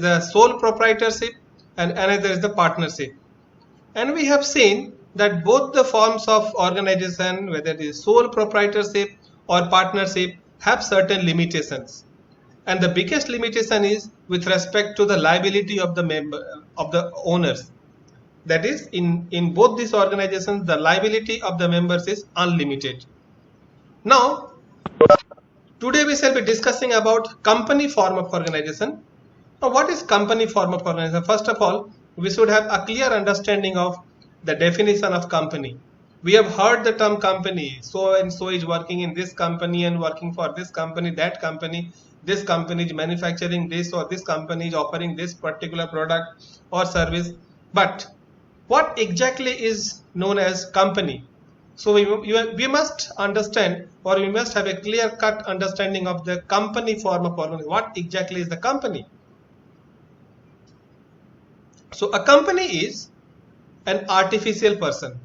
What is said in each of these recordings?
the sole proprietorship and another is the partnership. And we have seen that both the forms of organization, whether it is sole proprietorship or partnership, have certain limitations. And the biggest limitation is with respect to the liability of the owners. That is, in both these organizations, the liability of the members is unlimited. Now, today we shall be discussing about company form of organization. Now, what is company form of organization? First of all, we should have a clear understanding of the definition of company. We have heard the term company. So and so is working in this company and working for this company, that company. This company is manufacturing this, or this company is offering this particular product or service. But what exactly is known as company? So we must understand, or we must have a clear-cut understanding of the company form of organization. What exactly is the company? So a company is an artificial person.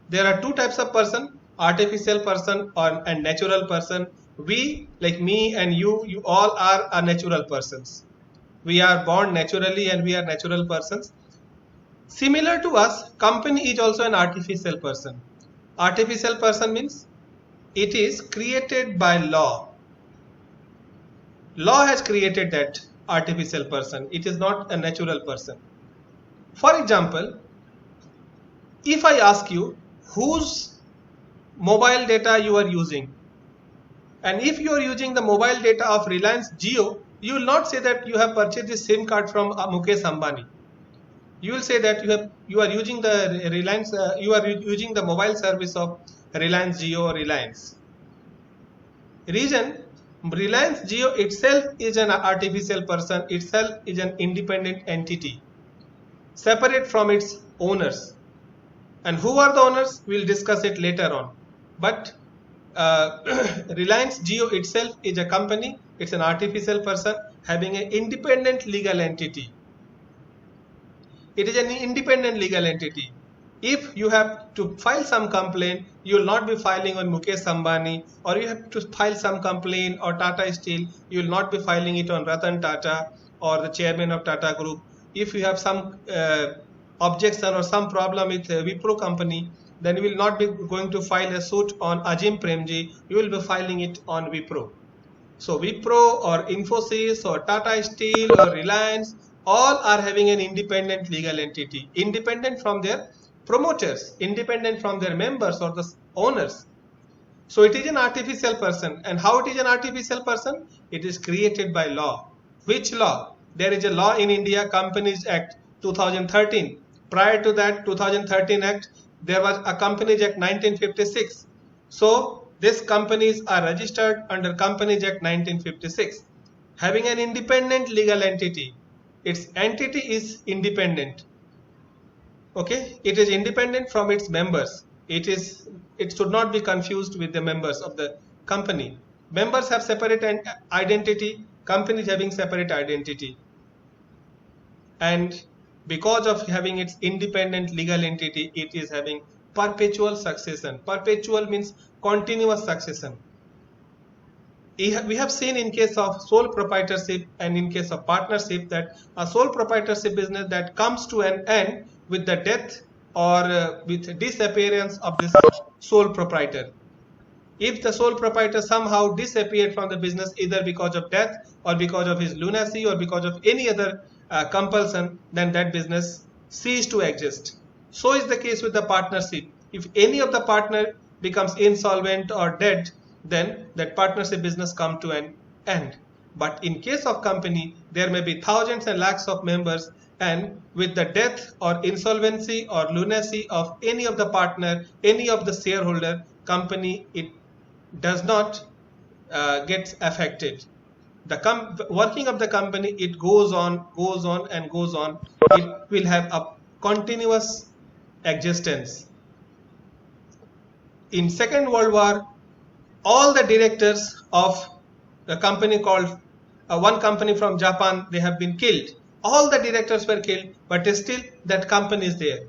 There are two types of person: artificial person and natural person. We, like me and you all are natural persons. We are born naturally and we are natural persons. Similar to us, company is also an artificial person. Artificial person means it is created by law. Law has created that artificial person. It is not a natural person. For example, if I ask you whose mobile data you are using, and if you are using the mobile data of Reliance Jio, you will not say that you have purchased this SIM card from Mukesh Ambani. You will say that you are using the Reliance, you are using the mobile service of Reliance Jio or Reliance. Reason: Reliance Jio itself is an artificial person, itself is an independent entity, separate from its owners. And who are the owners? We will discuss it later on. But Reliance Jio itself is a company. It's an artificial person having an independent legal entity. It is an independent legal entity. If you have to file some complaint, you will not be filing on Mukesh Ambani, or you have to file some complaint or Tata Steel, you will not be filing it on Ratan Tata or the chairman of Tata Group. If you have some objection or some problem with Wipro company, then you will not be going to file a suit on Azim Premji, you will be filing it on Wipro. So Wipro or Infosys or Tata Steel or Reliance, all are having an independent legal entity, independent from their promoters, independent from their members or the owners. So it is an artificial person. And how it is an artificial person? It is created by law. Which law? There is a law in India, Companies Act 2013. Prior to that 2013 Act, there was a Companies Act 1956. So these companies are registered under Companies Act 1956, having an independent legal entity. Its entity is independent. Okay, it is independent from its members. It should not be confused with the members of the company. Members have separate identity, companies having separate identity. And because of having its independent legal entity, it is having perpetual succession. Perpetual means continuous succession. We have seen in case of sole proprietorship and in case of partnership that a sole proprietorship business that comes to an end with the death or with disappearance of this sole proprietor. If the sole proprietor somehow disappeared from the business either because of death or because of his lunacy or because of any other compulsion, then that business ceased to exist. So is the case with the partnership. If any of the partner becomes insolvent or dead, then that partnership business come to an end. But in case of company, there may be thousands and lakhs of members, and with the death or insolvency or lunacy of any of the partner, any of the shareholder, company, it does not get affected. The working of the company, it goes on and goes on. It will have a continuous existence. In Second World War, all the directors of the company called one company from Japan, they have been killed. All the directors were killed, but still that company is there.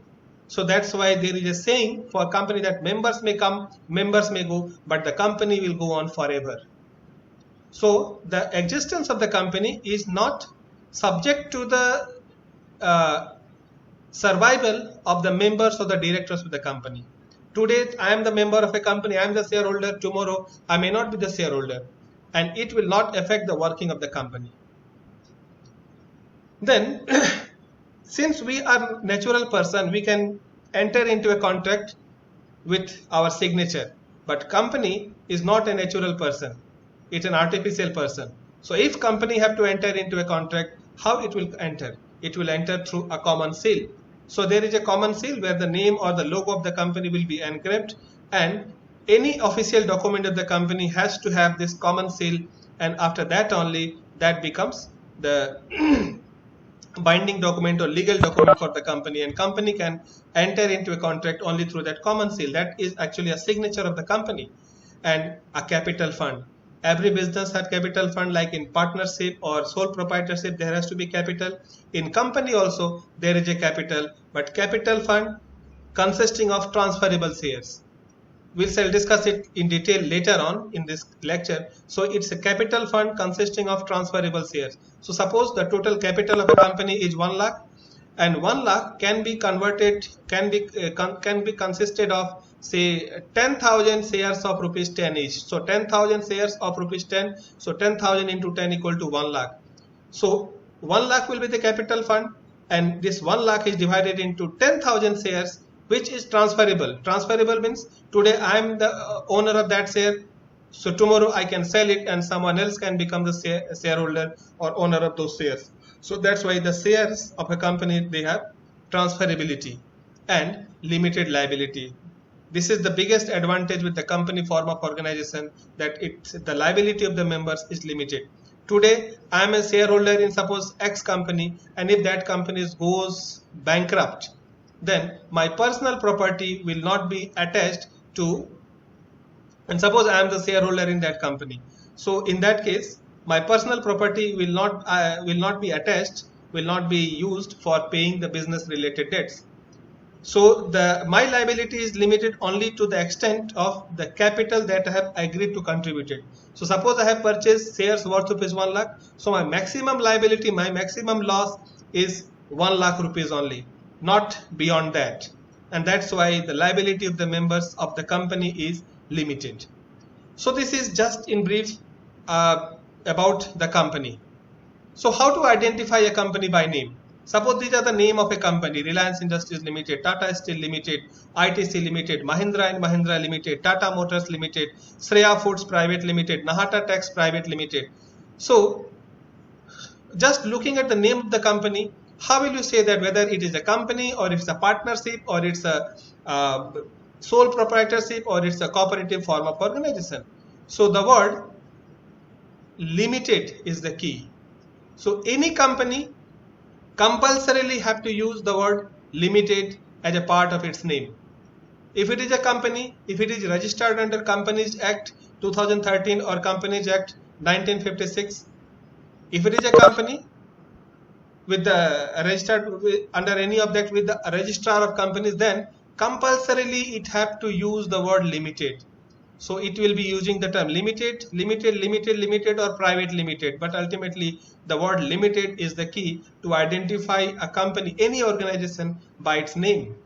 So that's why there is a saying for a company that members may come, members may go, but the company will go on forever. So the existence of the company is not subject to the survival of the members or the directors of the company. Today I am the member of a company, I am the shareholder. Tomorrow I may not be the shareholder, and it will not affect the working of the company. Then since we are natural person, we can enter into a contract with our signature, but company is not a natural person, it's an artificial person. So if company have to enter into a contract, how it will enter? It will enter through a common seal. So there is a common seal where the name or the logo of the company will be engraved, and any official document of the company has to have this common seal, and after that only that becomes the binding document or legal document for the company, and company can enter into a contract only through that common seal. That is actually a signature of the company. And a capital fund, every business has capital fund, like in partnership or sole proprietorship there has to be capital. In company also there is a capital, but capital fund consisting of transferable shares. We shall discuss it in detail later on in this lecture. So it's a capital fund consisting of transferable shares. So suppose the total capital of a company is 1 lakh, and 1 lakh can be converted, can be consisted of say 10,000 shares of rupees 10 each. So 10,000 shares of rupees 10. So 10,000 into 10 equal to 1 lakh. So 1 lakh will be the capital fund, and this 1 lakh is divided into 10,000 shares, which is transferable. Transferable means today I am the owner of that share, so tomorrow I can sell it and someone else can become the shareholder or owner of those shares. So that's why the shares of a company, they have transferability and limited liability. This is the biggest advantage with the company form of organization, that the liability of the members is limited. Today I am a shareholder in suppose X company, and if that company goes bankrupt, then my personal property will not be attached to, and suppose I am the shareholder in that company. So in that case my personal property will not be attached, will not be used for paying the business related debts. So my liability is limited only to the extent of the capital that I have agreed to contribute it. So suppose I have purchased shares worth rupees 1 lakh. So my maximum liability, my maximum loss is 1 lakh rupees only, not beyond that. And that's why the liability of the members of the company is limited. So this is just in brief about the company. So how to identify a company by name? Suppose these are the name of a company: Reliance Industries Limited, Tata Steel Limited, ITC Limited, Mahindra and Mahindra Limited, Tata Motors Limited, Shreya Foods Private Limited, Nahata Tax Private Limited. So just looking at the name of the company, how will you say that whether it is a company or it's a partnership or it's a sole proprietorship or it's a cooperative form of organization? So the word limited is the key. So any company compulsorily have to use the word limited as a part of its name. If it is a company, if it is registered under Companies Act 2013 or Companies Act 1956, if it is a company with the registered under any of that with the registrar of companies, then compulsorily it have to use the word limited. So it will be using the term limited, limited, limited, limited, or private limited. But ultimately the word limited is the key to identify a company, any organization, by its name.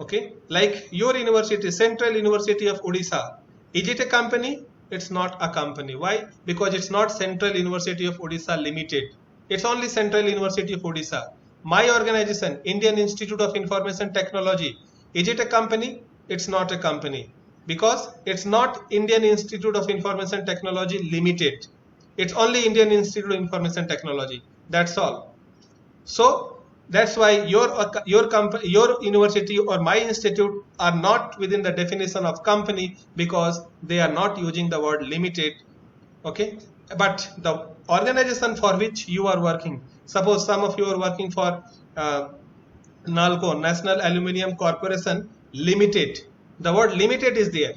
Okay, like your university, Central University of Odisha, is it a company? It's not a company. Why? Because it's not Central University of Odisha Limited. It's only Central University of Odisha. My organization, Indian Institute of Information Technology, is it a company? It's not a company, because it's not Indian Institute of Information Technology Limited. It's only Indian Institute of Information Technology. That's all. So that's why your company, your university or my institute are not within the definition of company, because they are not using the word limited. Okay, but the organization for which you are working, suppose some of you are working for NALCO, National Aluminium Corporation Limited, the word limited is there.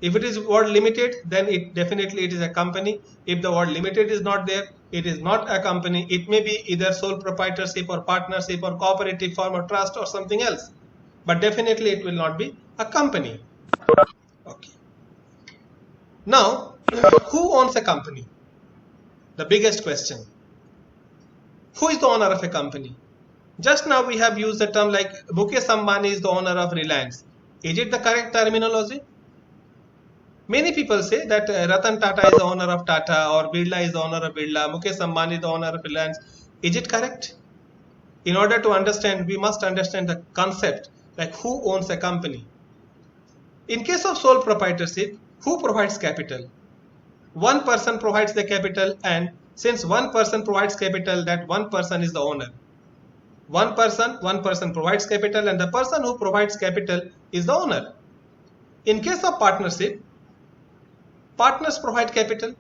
If it is word limited, then it definitely it is a company. If the word limited is not there, it is not a company. It may be either sole proprietorship or partnership or cooperative form or trust or something else, but definitely it will not be a company. Okay. Now, who owns a company? The biggest question. Who is the owner of a company? Just now we have used the term like Mukesh Ambani is the owner of Reliance. Is it the correct terminology? Many people say that Ratan Tata is the owner of Tata, or Birla is the owner of Birla, Mukesh Ambani is the owner of Reliance. Is it correct? In order to understand, we must understand the concept, like who owns a company. In case of sole proprietorship, who provides capital? One person provides the capital, and since one person provides capital, that one person is the owner. One person provides capital, and the person who provides capital is the owner. In case of partnership, partners provide capital,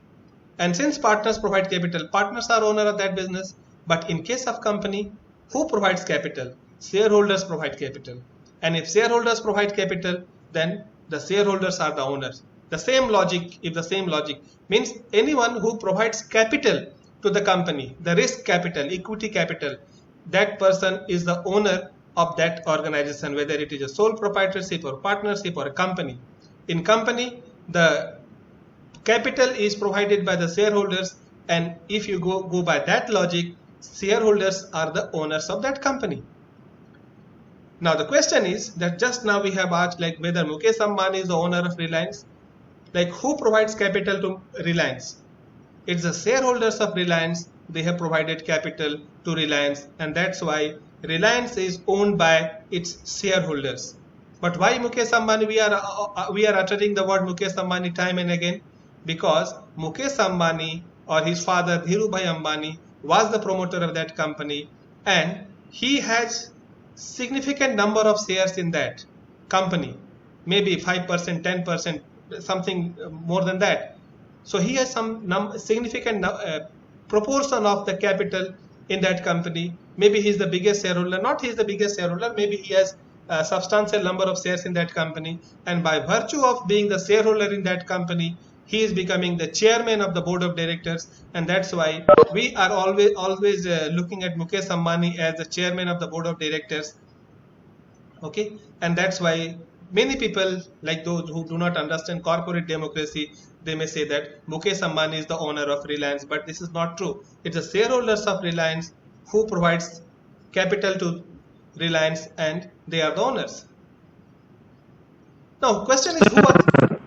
and since partners provide capital, partners are owner of that business. But in case of company, who provides capital? Shareholders provide capital. And if shareholders provide capital, then the shareholders are the owners. The same logic means anyone who provides capital to the company, the risk capital, equity capital, that person is the owner of that organization, whether it is a sole proprietorship or partnership or a company. In company, the capital is provided by the shareholders, and if you go by that logic, shareholders are the owners of that company. Now the question is that just now we have asked like whether Mukesh Ambani is the owner of Reliance. Like who provides capital to Reliance? It's the shareholders of Reliance. They have provided capital to Reliance, and that's why Reliance is owned by its shareholders. But why Mukesh Ambani? We are uttering the word Mukesh Ambani time and again because Mukesh Ambani or his father Dhirubhai Ambani was the promoter of that company, and he has significant number of shares in that company, maybe 5%, 10%, something more than that. So he has some significant proportion of the capital in that company. Maybe he is the biggest shareholder, not he is the biggest shareholder, maybe he has a substantial number of shares in that company, and by virtue of being the shareholder in that company, he is becoming the chairman of the board of directors, and that's why we are always looking at Mukesh Ambani as the chairman of the board of directors. Okay, and that's why many people, like those who do not understand corporate democracy, they may say that Mukesh Ambani is the owner of Reliance, but this is not true. It's the shareholders of Reliance who provides capital to Reliance, and they are the owners. Now, question is who are...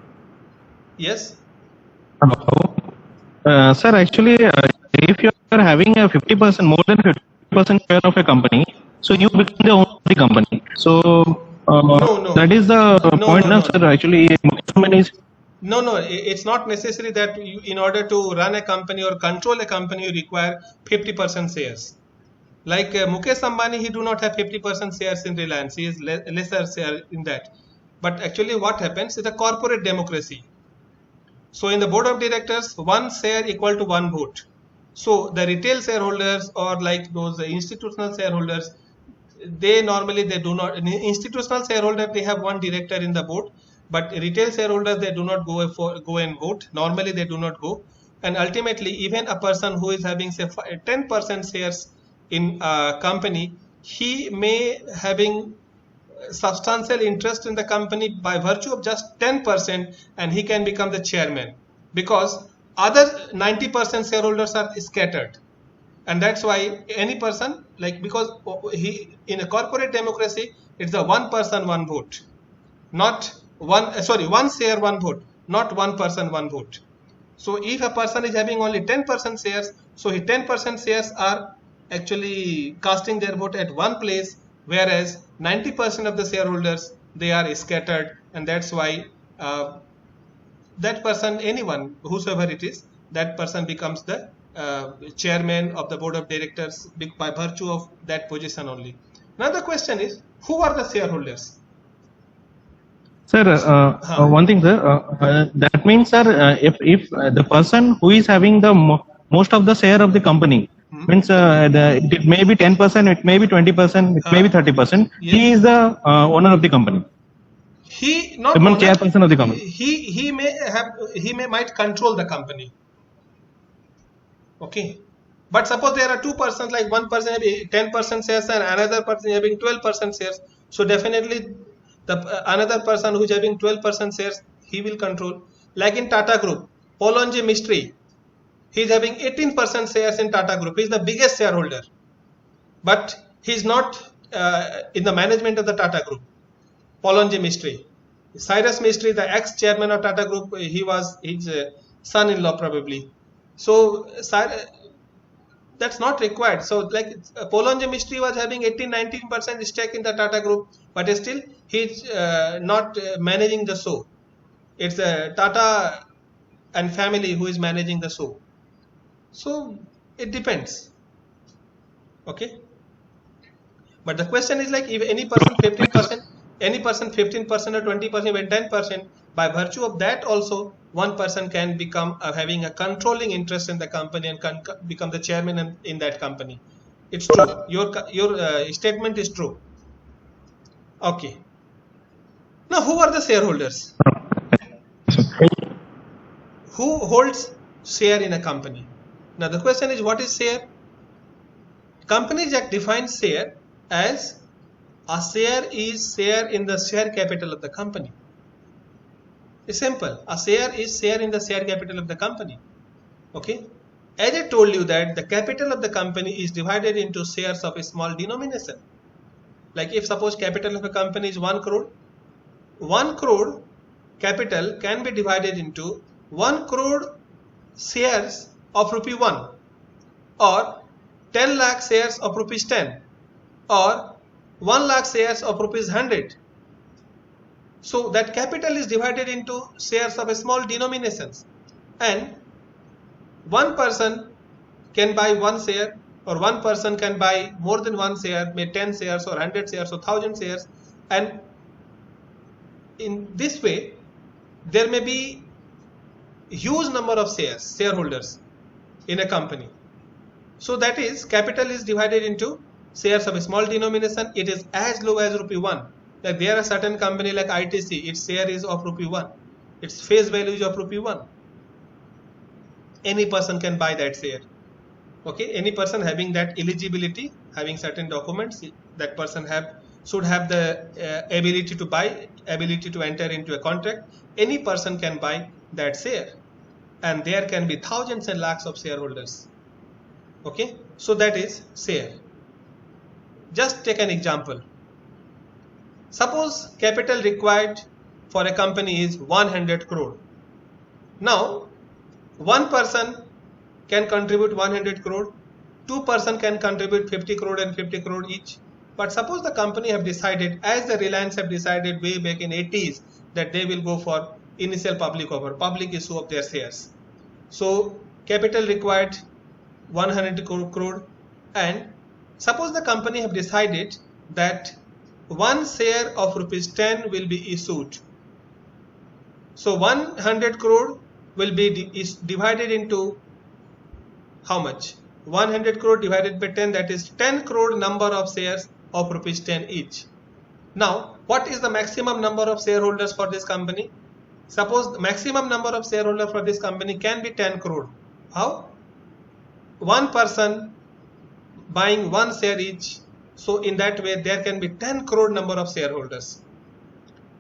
Yes? Hello. Sir, actually, if you are having a 50%, more than 50% share of a company, so you become the owner of the company. So No. that is the point, No. sir. Actually, No, it's not necessary that you, in order to run a company or control a company, you require 50% shares. Like Mukesh Ambani, he do not have 50% shares in Reliance. He is lesser share in that. But actually what happens is a corporate democracy. So in the board of directors, one share equal to one vote. So the retail shareholders or like those institutional shareholders, they do not, institutional shareholder, they have one director in the board, but retail shareholders, they do not go and vote. Normally they do not go. And ultimately, even a person who is having say 10% shares in a company, he may having substantial interest in the company by virtue of just 10%, and he can become the chairman because other 90% shareholders are scattered. And that's why any person, like, because he in a corporate democracy, it's a one person one vote, not one share one vote, not one person one vote. So if a person is having only 10% shares, so his 10% shares are actually casting their vote at one place, whereas 90% of the shareholders, they are scattered, and that's why that person, anyone, whosoever it is, that person becomes the chairman of the board of directors by virtue of that position only. Now the question is, who are the shareholders? Sir, one thing, sir, that means, sir, if the person who is having the most of the share of the company, means it may be 10%, it may be 20%, it may be 30%. Yes. He is the owner of the company. He not owner, chairperson of the company. He might control the company. Okay, but suppose there are two persons, like one person having 10% shares and another person having 12% shares. So definitely the another person who is having 12% shares, he will control. Like in Tata Group, Polonji Mistry, he is having 18% shares in Tata Group. He is the biggest shareholder. but he's not in the management of the Tata Group. Polonji Mistry. Cyrus Mistry, the ex-chairman of Tata Group, he was his son-in-law probably. So that's not required. So like Polonji Mistry was having 18-19% stake in the Tata Group, but still he's not managing the show. It's Tata and family who is managing the show. So it depends. Okay. But the question is like, if any person 15%, any person 15% or 20%, even 10%, by virtue of that also one person can become having a controlling interest in the company and can become the chairman in that company. It's true. Your statement is true. Okay. Now, who are the shareholders? Who holds share in a company? Now, the question is, what is share? Companies Act defines share as a share is share in the share capital of the company. It's simple. A share is share in the share capital of the company. Okay. As I told you that the capital of the company is divided into shares of a small denomination. Like if suppose capital of a company is 1 crore, 1 crore capital can be divided into 1 crore shares of rupee 1, or 10 lakh shares of rupees 10, or 1 lakh shares of rupees 100. So that capital is divided into shares of a small denominations, and one person can buy one share, or one person can buy more than one share, may 10 shares or 100 shares or 1000 shares, and in this way there may be huge number of shareholders in a company. So that is, capital is divided into shares of a small denomination. It is as low as rupee 1. Like there are certain company like ITC, its share is of rupee 1. Its face value is of rupee 1. Any person can buy that share. Okay, any person having that eligibility, having certain documents, that person should have the ability to buy, ability to enter into a contract. Any person can buy that share, and there can be thousands and lakhs of shareholders. Okay, so that is share. Just take an example. Suppose capital required for a company is 100 crore. Now, one person can contribute 100 crore, two person can contribute 50 crore and 50 crore each. But suppose the company have decided, as the Reliance have decided way back in 80s, that they will go for initial public offer, public issue of their shares. So capital required 100 crore, and suppose the company have decided that one share of rupees 10 will be issued. So 100 crore will be divided into how much? 100 crore divided by 10, that is 10 crore number of shares of rupees 10 each. Now, what is the maximum number of shareholders for this company? Suppose the maximum number of shareholders for this company can be 10 crore. How? One person buying one share each. So in that way there can be 10 crore number of shareholders.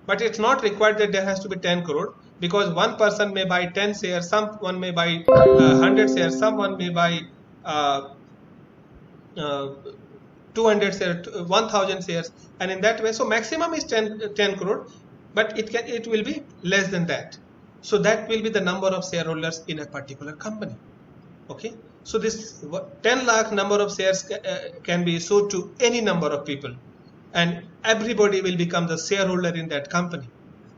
But it's not required that there has to be 10 crore, because one person may buy 10 shares, someone may buy 100 shares, someone may buy 200 shares, 1000 shares, and in that way, so maximum is 10 crore, but it will be less than that. So that will be the number of shareholders in a particular company. Okay, so this 10 lakh number of shares can be issued to any number of people, and everybody will become the shareholder in that company,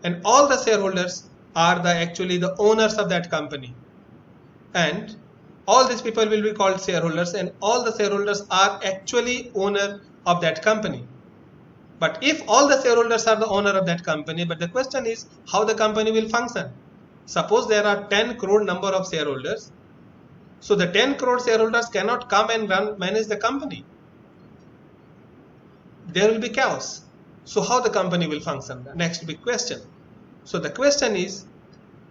and all the shareholders are actually the owners of that company, and all these people will be called shareholders, and all the shareholders are actually owner of that company. But if all the shareholders are the owner of that company, but the question is how the company will function. Suppose there are 10 crore number of shareholders, so the 10 crore shareholders cannot come and manage the company. There will be chaos. So how the company will function? The next big question. So the question is,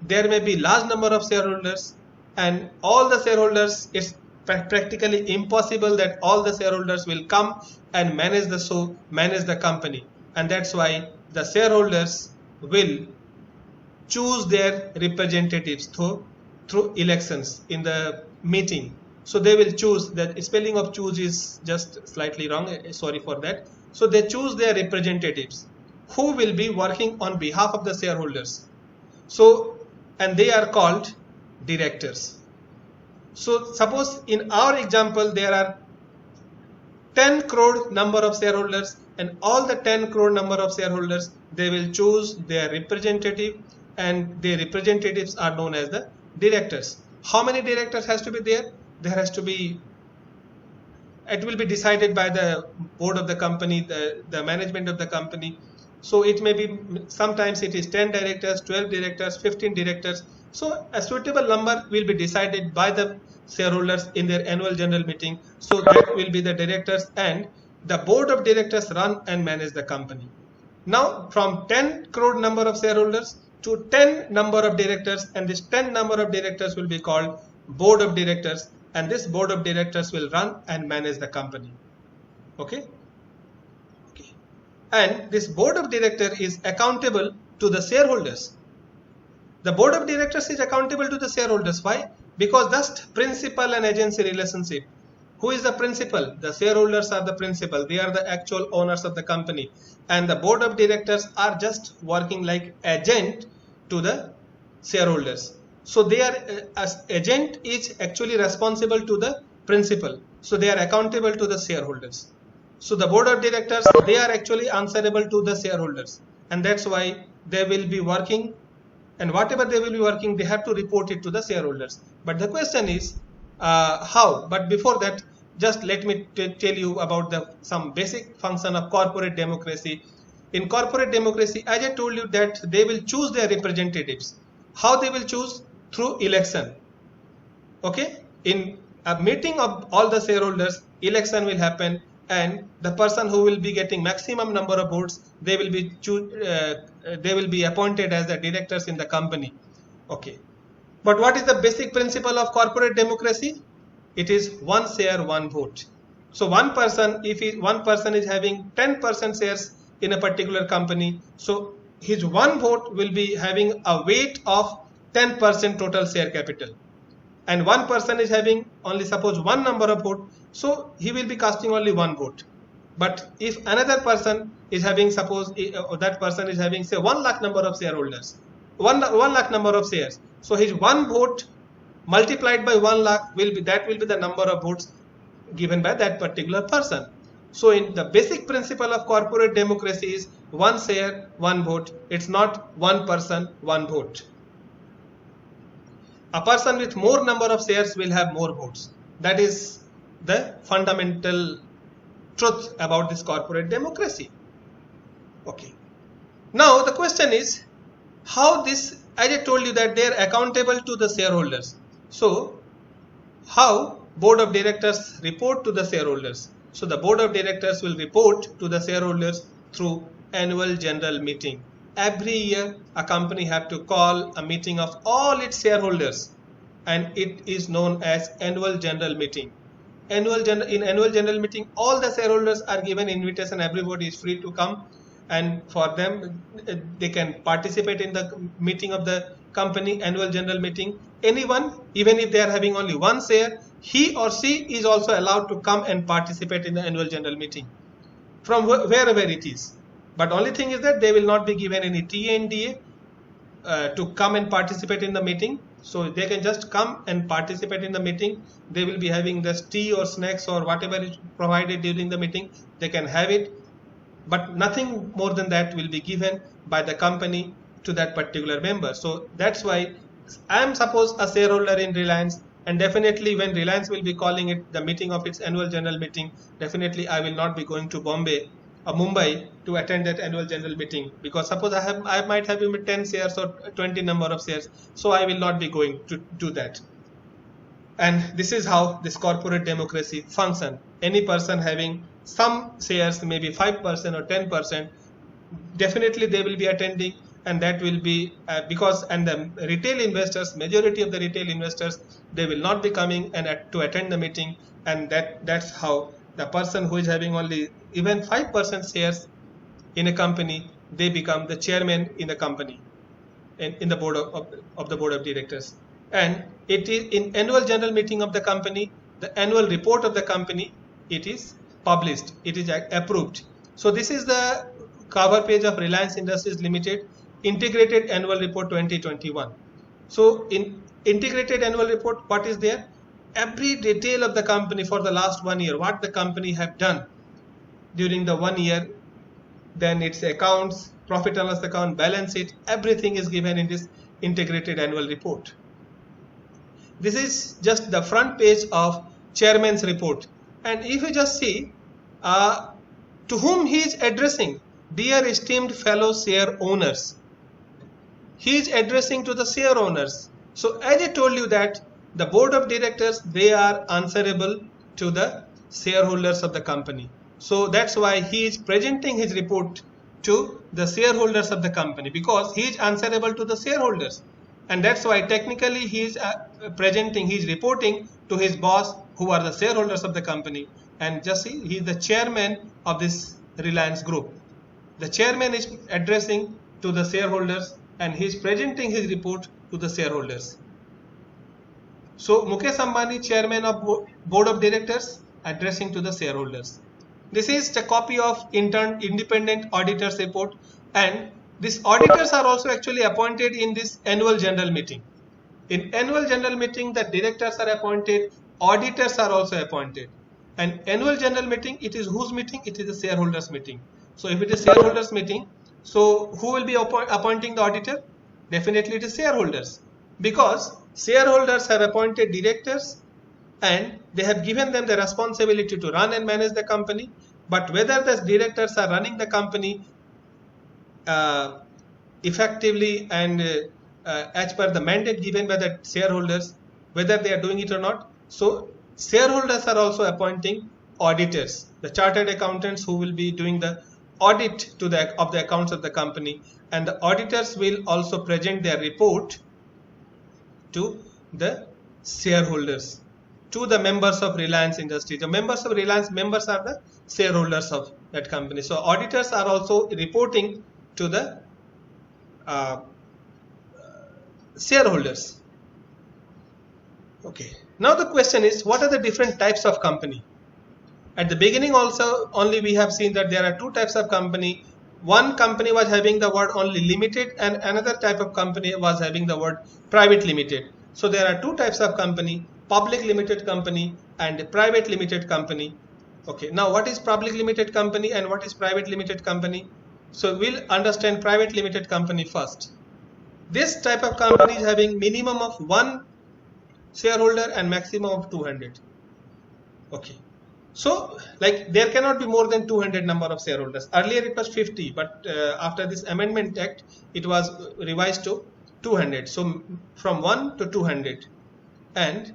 there may be large number of shareholders, and all the shareholders, it's practically impossible that all the shareholders will come and manage the company, and that's why the shareholders will choose their representatives through elections in the meeting, So they will choose, the spelling of choose is just slightly wrong, sorry for that. So they choose their representatives who will be working on behalf of the shareholders. So, and they are called directors. So suppose in our example there are 10 crore number of shareholders, and all the 10 crore number of shareholders, they will choose their representative, and their representatives are known as the directors. How many directors has to be there? There has to be, it will be decided by the board of the company, the management of the company. So it may be, sometimes it is 10 directors, 12 directors, 15 directors. So a suitable number will be decided by the shareholders in their annual general meeting. So that will be the directors, and the board of directors run and manage the company. Now from 10 crore number of shareholders to 10 number of directors, and this 10 number of directors will be called board of directors, and this board of directors will run and manage the company. Okay. And this board of directors is accountable to the shareholders. The board of directors is accountable to the shareholders. Why? Because that's principal and agency relationship. Who is the principal? The shareholders are the principal. They are the actual owners of the company. And the board of directors are just working like agent to the shareholders. So they are, as agent is actually responsible to the principal. So they are accountable to the shareholders. So the board of directors, they are actually answerable to the shareholders. And that's why they will be working, and whatever they will be working, they have to report it to the shareholders. But the question is how? But before that, just let me tell you about some basic function of corporate democracy. In corporate democracy, as I told you, that they will choose their representatives. How they will choose? Through election. Okay? In a meeting of all the shareholders, election will happen, and the person who will be getting maximum number of votes, they will be appointed as the directors in the company. Okay. But what is the basic principle of corporate democracy? It is one share, one vote. So one person, if one person is having 10% shares in a particular company, so his one vote will be having a weight of 10% total share capital. And one person is having only, suppose, one number of vote, so he will be casting only one vote. But if another person is having, suppose that person is having, say, 1 lakh number of shareholders, 1 lakh number of shares, so his one vote multiplied by 1 lakh will be the number of votes given by that particular person. So in the basic principle of corporate democracy is one share, one vote. It's not one person, one vote. A person with more number of shares will have more votes. That is the fundamental truth about this corporate democracy. Okay. Now the question is how this, as I told you that they are accountable to the shareholders. So how board of directors report to the shareholders? So the board of directors will report to the shareholders through annual general meeting. Every year a company have to call a meeting of all its shareholders, and it is known as annual general meeting. In annual general meeting, all the shareholders are given invitation. Everybody is free to come, and for them, they can participate in the meeting of the company, annual general meeting. Anyone, even if they are having only one share, he or she is also allowed to come and participate in the annual general meeting from wherever it is. But only thing is that they will not be given any TNDA to come and participate in the meeting. So they can just come and participate in the meeting. They will be having this tea or snacks or whatever is provided during the meeting. They can have it, but nothing more than that will be given by the company to that particular member. So that's why I am suppose a shareholder in Reliance, and definitely when Reliance will be calling it the meeting of its annual general meeting, definitely I will not be going to Bombay or Mumbai to attend that annual general meeting, because suppose I might have even 10 shares or 20 number of shares, so I will not be going to do that. And this is how this corporate democracy function. Any person having some shares, maybe 5% or 10%, definitely they will be attending, and that will be because, and the retail investors, majority of the retail investors, they will not be coming and to attend the meeting, and that's how the person who is having only even 5% shares in a company, they become the chairman in the company, in the board of the board of directors. And it is in annual general meeting of the company, the annual report of the company, it is published, it is approved. So this is the cover page of Reliance Industries Limited Integrated Annual Report 2021. So in Integrated Annual Report, what is there? Every detail of the company for the last 1 year, what the company have done during the 1 year, then its accounts, profit and loss account, balance sheet, everything is given in this Integrated Annual Report. This is just the front page of chairman's report. And if you just see to whom he is addressing, dear esteemed fellow share owners, he is addressing to the share owners. So as I told you that the board of directors, they are answerable to the shareholders of the company. So that's why he is presenting his report to the shareholders of the company, because he is answerable to the shareholders. And that's why technically he is presenting, he is reporting to his boss, who are the shareholders of the company. And just see, he is the chairman of this Reliance Group. The chairman is addressing to the shareholders and he is presenting his report to the shareholders. So Mukesh Ambani, chairman of board of directors, addressing to the shareholders. This is the copy of independent auditors report, and these auditors are also actually appointed in this annual general meeting. In annual general meeting, the directors are appointed, auditors are also appointed. And annual general meeting, it is whose meeting? It is the shareholders meeting. So if it is shareholders meeting, so who will be appointing the auditor? Definitely it is shareholders, because shareholders have appointed directors and they have given them the responsibility to run and manage the company. But whether the directors are running the company effectively and as per the mandate given by the shareholders, whether they are doing it or not. So shareholders are also appointing auditors, the chartered accountants who will be doing the audit to of the accounts of the company, and the auditors will also present their report to the shareholders, to the members of Reliance Industries. The members of Reliance, members are the shareholders of that company. So auditors are also reporting to the shareholders. Okay. Now the question is, what are the different types of company? At the beginning also only we have seen that there are two types of company. One company was having the word only limited, and another type of company was having the word private limited. So there are two types of company, public limited company and private limited company. Okay, now what is public limited company and what is private limited company? So we'll understand private limited company first. This type of company is having minimum of 1 shareholder and maximum of 200. Okay. So like there cannot be more than 200 number of shareholders. Earlier it was 50, but after this amendment act it was revised to 200. So from 1 to 200, and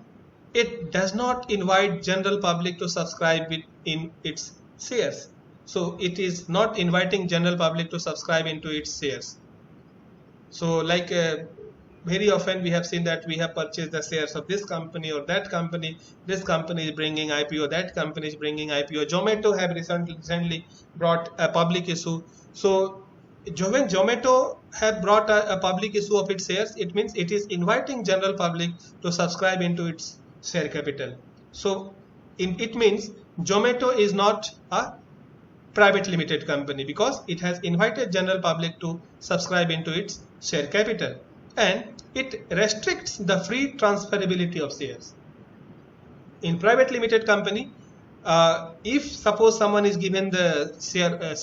it does not invite general public to subscribe in its shares. So it is not inviting general public to subscribe into its shares. So like very often we have seen that we have purchased the shares of this company or that company. This company is bringing IPO, that company is bringing IPO. Zomato have recently brought a public issue. So when Zomato have brought a public issue of its shares, it means it is inviting general public to subscribe into its share capital. So it means Zomato is not a private limited company because it has invited general public to subscribe into its share capital, and it restricts the free transferability of shares. In private limited company, if suppose someone is given the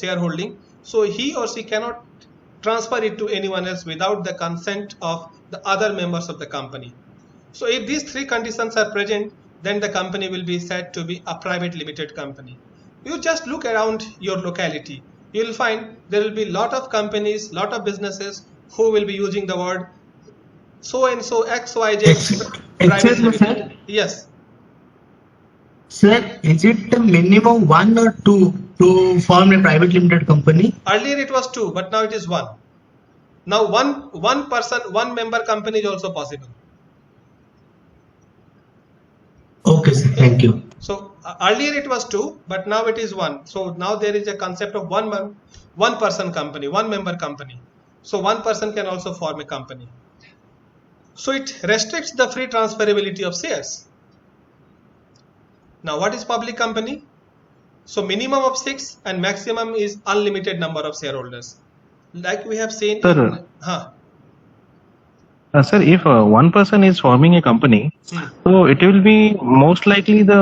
shareholding, so he or she cannot transfer it to anyone else without the consent of the other members of the company. So if these three conditions are present, then the company will be said to be a private limited company. You just look around your locality, you will find there will be lot of companies, lot of businesses who will be using the word so and so XYZ private limited. Yes. Sir, is it a minimum 1 or 2 to form a private limited company? Earlier it was 2, but now it is 1. Now one person, one member company is also possible. Okay, sir. Thank you. So earlier it was 2, but now it is 1. So now there is a concept of one person company, one member company. So one person can also form a company. So it restricts the free transferability of shares. Now what is public company? So minimum of 6 and maximum is unlimited number of shareholders. Like we have seen Sir, in, sir, if one person is forming a company, so it will be most likely the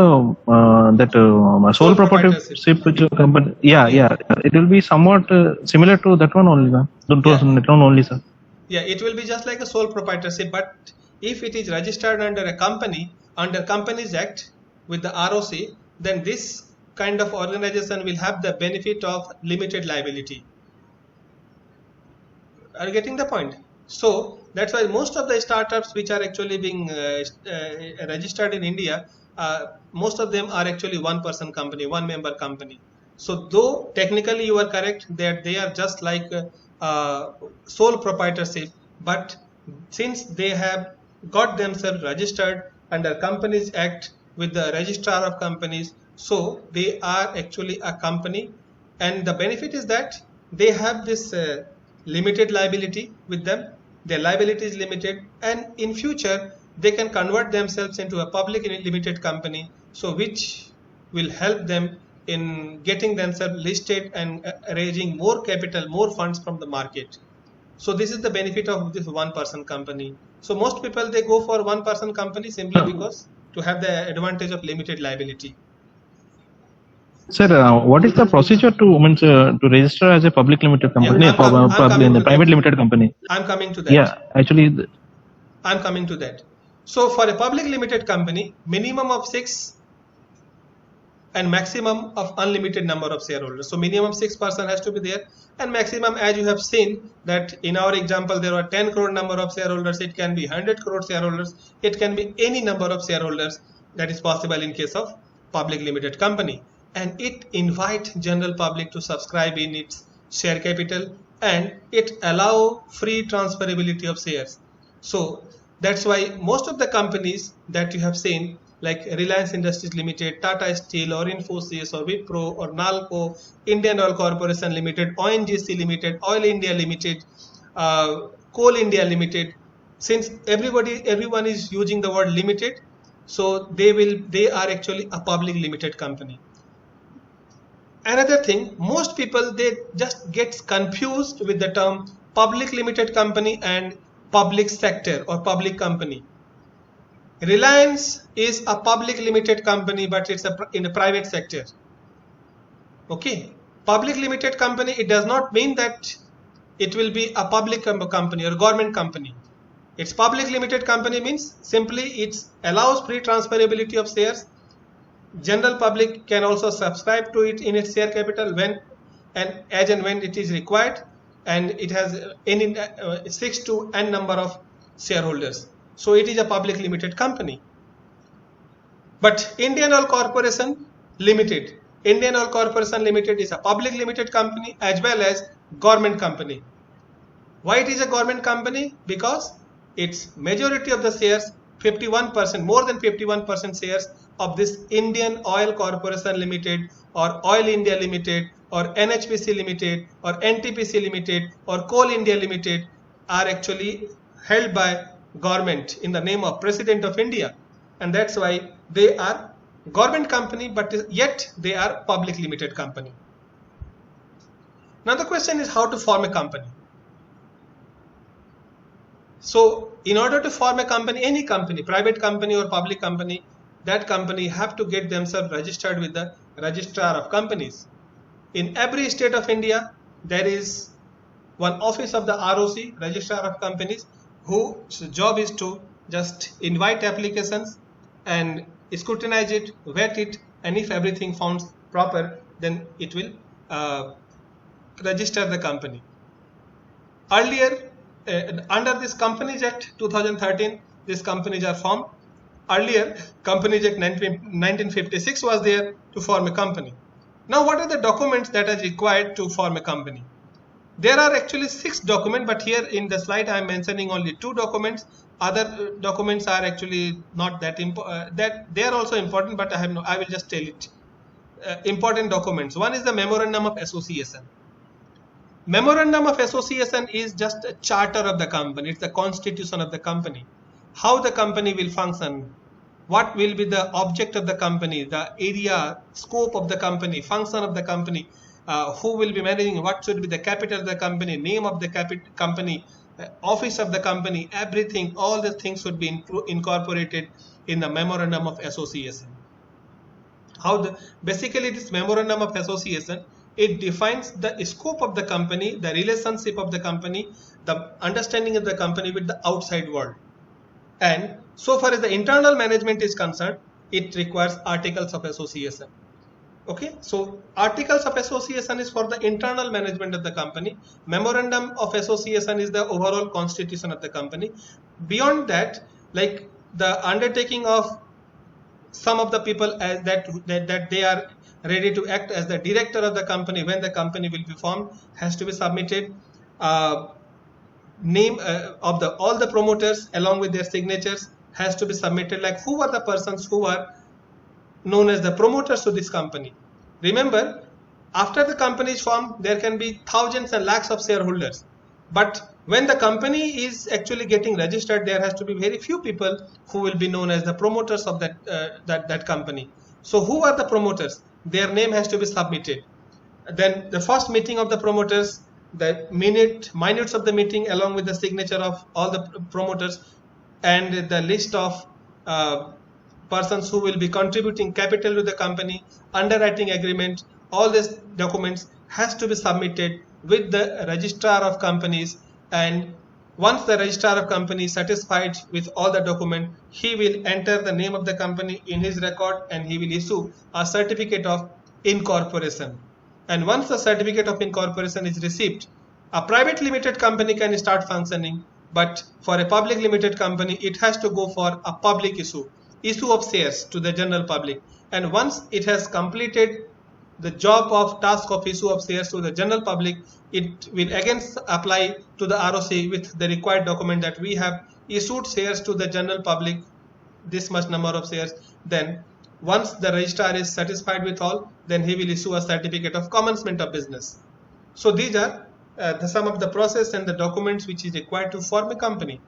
sole proprietorship company. Yeah, it will be somewhat similar to that one only, that one only, sir. Yeah, it will be just like a sole proprietorship, but if it is registered under a company, under Companies Act with the ROC, then this kind of organization will have the benefit of limited liability. Are you getting the point? So that's why most of the startups which are actually being registered in India, most of them are actually one person company, one member company. So though technically you are correct that they are just like sole proprietorship, but since they have got themselves registered under Companies Act with the Registrar of Companies, so they are actually a company, and the benefit is that they have this limited liability with them. Their liability is limited, and in future they can convert themselves into a public limited company, so which will help them in getting themselves listed and raising more capital, more funds from the market. So this is the benefit of this one person company. So most people, they go for one person company simply because to have the advantage of limited liability. Sir, what is the procedure to register as a public limited company, private limited company? I'm coming to that. Yeah, actually, I'm coming to that. So for a public limited company, minimum of 6 and maximum of unlimited number of shareholders. So minimum 6 person has to be there, and maximum, as you have seen that in our example there were 10 crore number of shareholders. It can be 100 crore shareholders. It can be any number of shareholders that is possible in case of public limited company. And it invite general public to subscribe in its share capital, and it allow free transferability of shares. So that's why most of the companies that you have seen, like Reliance Industries Limited, Tata Steel, or Infosys, or Wipro, or Nalco, Indian Oil Corporation Limited, ONGC Limited, Oil India Limited, Coal India Limited, since everyone is using the word limited, so they are actually a public limited company. Another thing, most people, they just get confused with the term public limited company and public sector or public company. Reliance is a public limited company, but it's in a private sector. Okay, public limited company, it does not mean that it will be a public company or government company. It's public limited company means simply it allows free transferability of shares. General public can also subscribe to it in its share capital when and as and when it is required, and it has any 6 to n number of shareholders. So it is a public limited company. But Indian Oil Corporation Limited is a public limited company as well as government company. Why it is a government company? Because its majority of the shares, 51%, more than 51% shares of this Indian Oil Corporation Limited or Oil India Limited or NHPC Limited or NTPC Limited or Coal India Limited are actually held by government in the name of President of India, and that's why they are government company, but yet they are public limited company. Now the question is how to form a company. So in order to form a company, any company, private company or public company, that company have to get themselves registered with the Registrar of Companies. In every state of India, there is one office of the ROC, Registrar of Companies, whose job is to just invite applications and scrutinize it, vet it, and if everything found proper, then it will register the company. Earlier, under this Companies Act 2013, these companies are formed. Earlier, Companies Act 1956 was there to form a company. Now, what are the documents that are required to form a company? There are actually 6 documents, but here in the slide I am mentioning only 2 documents. Other documents are actually not that important. That they are also important, but I will just tell it. Important documents. One is the Memorandum of Association. Memorandum of Association is just a charter of the company. It's the constitution of the company. How the company will function, what will be the object of the company, the area, scope of the company, function of the company, who will be managing, what should be the capital of the company, name of the company, office of the company, everything, all the things should be incorporated in the memorandum of association. Basically this memorandum of association, it defines the scope of the company, the relationship of the company, the understanding of the company with the outside world. And so far as the internal management is concerned, it requires articles of association. Okay, so articles of association is for the internal management of the company. Memorandum of association is the overall constitution of the company. Beyond that, like the undertaking of some of the people as that they are ready to act as the director of the company when the company will be formed has to be submitted. Name of all the promoters along with their signatures has to be submitted, like who are the persons who are known as the promoters to this company. Remember, after the company is formed, there can be thousands and lakhs of shareholders, but when the company is actually getting registered, there has to be very few people who will be known as the promoters of that company. So who are the promoters? Their name has to be submitted. Then the first meeting of the promoters, the minutes of the meeting along with the signature of all the promoters and the list of persons who will be contributing capital to the company, underwriting agreement, all these documents has to be submitted with the registrar of companies. And once the registrar of company is satisfied with all the document, he will enter the name of the company in his record and he will issue a certificate of incorporation. And once the certificate of incorporation is received, a private limited company can start functioning, but for a public limited company, it has to go for a public issue of shares to the general public. And once it has completed the job of task of issue of shares to the general public, it will again apply to the ROC with the required document that we have issued shares to the general public, this much number of shares. Then once the registrar is satisfied with all, then he will issue a certificate of commencement of business. So these are some of the process and the documents which is required to form a company.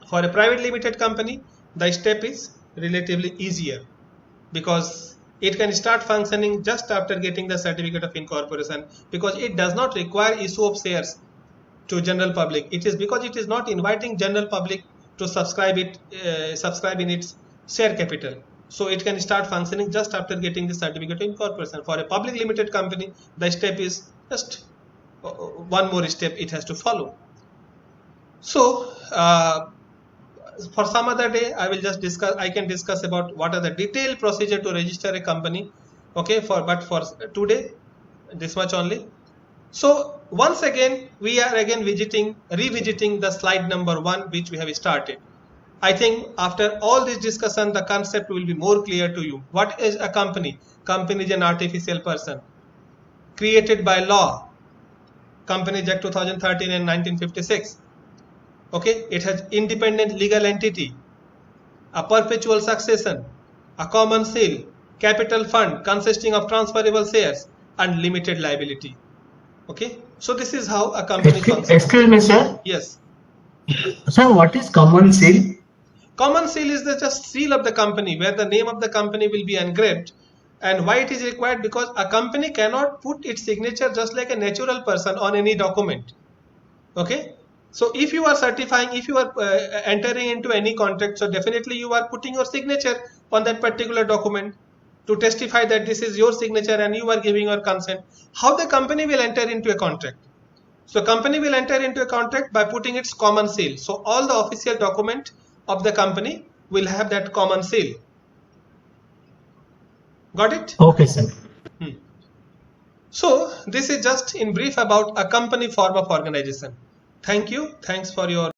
For a private limited company, the step is relatively easier because it can start functioning just after getting the certificate of incorporation, because it does not require issue of shares to general public. It is because it is not inviting general public to subscribe in its share capital. So it can start functioning just after getting the certificate of incorporation. For a public limited company, the step is just one more step it has to follow. So for some other day, I can discuss about what are the detailed procedure to register a company. Okay, but for today, this much only. So once again, we are revisiting the slide number 1, which we have started. I think after all this discussion, the concept will be more clear to you. What is a company? Company is an artificial person created by law. Companies Act 2013 and 1956. Okay, it has independent legal entity, a perpetual succession, a common seal, capital fund consisting of transferable shares, and limited liability. Okay, so this is how a company functions. Excuse me, sir. Yes. Sir, what is common seal? Common seal is the just seal of the company where the name of the company will be engraved. And why it is required? Because a company cannot put its signature just like a natural person on any document. Okay. So if you are certifying, if you are entering into any contract, so definitely you are putting your signature on that particular document to testify that this is your signature and you are giving your consent. How the company will enter into a contract? So company will enter into a contract by putting its common seal. So all the official document of the company will have that common seal. Got it? Okay, sir. So this is just in brief about a company form of organization. Thank you. Thanks for your